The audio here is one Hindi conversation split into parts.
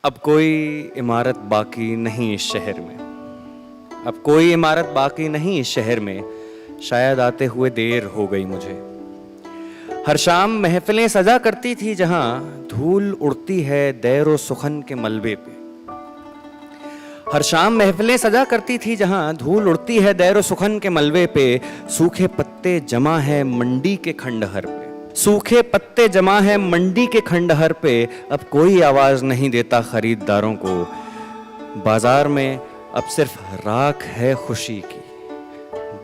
अब कोई इमारत बाकी नहीं इस शहर में, अब कोई इमारत बाकी नहीं इस शहर में, शायद आते हुए देर हो गई मुझे। हर शाम महफिलें सजा करती थी जहां धूल उड़ती है दैर व सुखन के मलबे पे। हर शाम महफिलें सजा करती थी जहां धूल उड़ती है दैर व सुखन के मलबे पे। सूखे पत्ते जमा है मंडी के खंडहर पे, सूखे पत्ते जमा है मंडी के खंडहर पे। अब कोई आवाज नहीं देता खरीदारों को, बाजार में अब सिर्फ राख है खुशी की,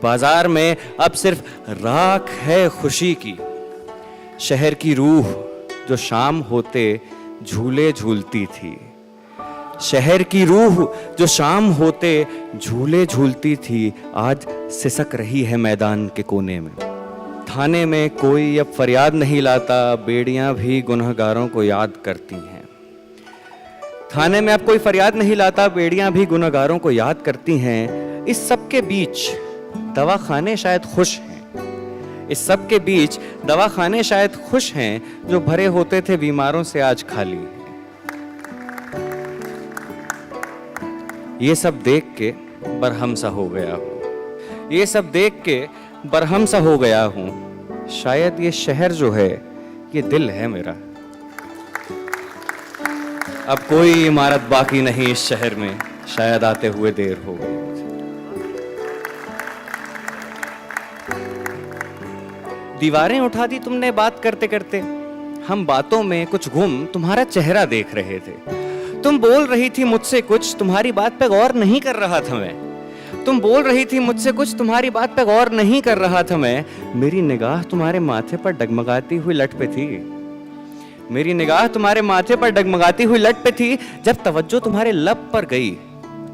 बाजार में अब सिर्फ राख है खुशी की। शहर की रूह जो शाम होते झूले झूलती थी, शहर की रूह जो शाम होते झूले झूलती थी, आज सिसक रही है मैदान के कोने में। थाने में कोई अब फरियाद नहीं लाता, बेड़ियां भी गुनहगारों को याद करती हैं। थाने में अब कोई फरियाद नहीं लाता, बेड़ियां भी गुनहगारों को याद करती हैं। इस सब के बीच दवाखाने शायद खुश हैं, इस सब के बीच दवाखाने शायद खुश हैं, जो भरे होते थे बीमारों से आज खाली हैं। ये सब देख के बरहम सा हो गया हूँ, ये सब देख के बरहम सा हो गया हूँ। शायद ये शहर जो है ये दिल है मेरा। अब कोई इमारत बाकी नहीं इस शहर में, शायद आते हुए देर हो गई मुझे। दीवारें उठा दी तुमने बात करते करते, हम बातों में कुछ गुम तुम्हारा चेहरा देख रहे थे। तुम बोल रही थी मुझसे कुछ, तुम्हारी बात पे गौर नहीं कर रहा था मैं। तुम बोल रही थी मुझसे कुछ, तुम्हारी बात पे गौर नहीं कर रहा था मैं। मेरी निगाह तुम्हारे माथे पर डगमगाती हुई लट पे थी, मेरी निगाह तुम्हारे माथे पर डगमगाती हुई लट पे थी। जब तवज्जो तुम्हारे लब पर गई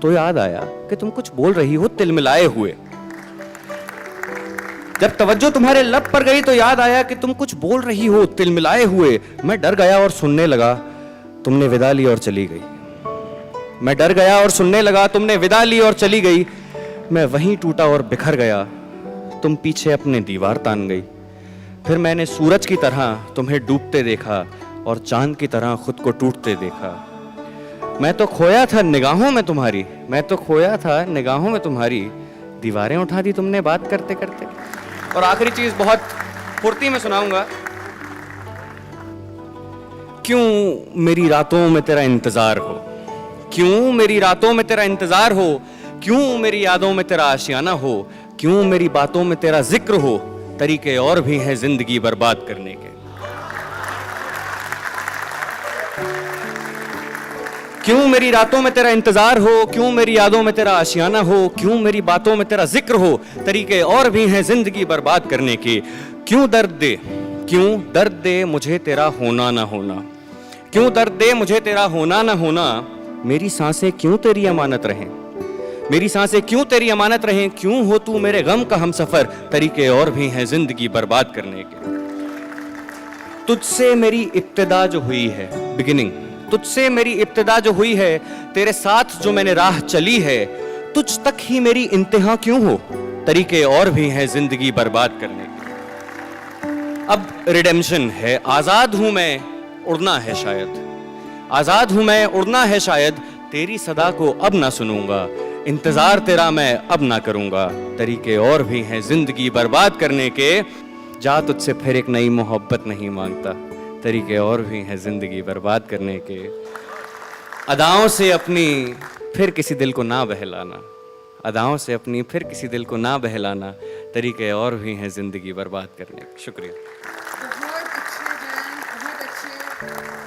तो याद आया कि तुम कुछ बोल रही हो तिलमिलाए हुए। जब तवज्जो तुम्हारे लब पर गई तो याद आया कि तुम कुछ बोल रही हो तिलमिलाए हुए। मैं डर गया और सुनने लगा, तुमने विदा ली और चली गई। मैं डर गया और सुनने लगा, तुमने विदा ली और चली गई। मैं वहीं टूटा और बिखर गया, तुम पीछे अपने दीवार तान गई। फिर मैंने सूरज की तरह तुम्हें डूबते देखा और चांद की तरह खुद को टूटते देखा। मैं तो खोया था निगाहों में तुम्हारी, मैं तो खोया था निगाहों में तुम्हारी। दीवारें उठा दी तुमने बात करते करते। और आखिरी चीज बहुत फुर्ती में सुनाऊंगा। क्यों मेरी रातों में तेरा इंतजार हो, क्यों मेरी रातों में तेरा इंतजार हो, क्यों मेरी यादों में तेरा आशियाना हो, क्यों मेरी बातों में तेरा जिक्र हो। तरीके और भी हैं जिंदगी बर्बाद करने के। क्यों मेरी रातों में तेरा इंतजार हो, क्यों मेरी यादों में तेरा आशियाना हो, क्यों मेरी बातों में तेरा जिक्र हो। तरीके और भी हैं जिंदगी बर्बाद करने के। क्यों दर्द दे, क्यों दर्द दे मुझे तेरा होना ना होना, क्यों दर्द दे मुझे तेरा होना ना होना। मेरी सांसें क्यों तेरी अमानत रहें, मेरी सांसें क्यों तेरी अमानत रहें। क्यों हो तू मेरे गम का हमसफर। तरीके और भी हैं जिंदगी बर्बाद करने के। तुझसे मेरी इब्तिदा जो हुई है, बिगिनिंग, तुझसे मेरी इब्तिदा जो हुई है, तेरे साथ जो मैंने राह चली है, तुझ तक ही मेरी इंतहा क्यों हो। तरीके और भी हैं जिंदगी बर्बाद करने के। अब रिडेम्पशन है, आजाद हूं मैं, उड़ना है शायद, आजाद हूं मैं, उड़ना है शायद। तेरी सदा को अब ना सुनूंगा, इंतजार तेरा मैं अब ना करूंगा। तरीके और भी हैं जिंदगी बर्बाद करने के। जा तुझसे फिर एक नई मोहब्बत नहीं मांगता। तरीके और भी हैं जिंदगी बर्बाद करने के। अदाओं से अपनी फिर किसी दिल को ना बहलाना, अदाओं से अपनी फिर किसी दिल को ना बहलाना। तरीके और भी हैं जिंदगी बर्बाद करने के। शुक्रिया। बहुत अच्छे, बहुत अच्छे।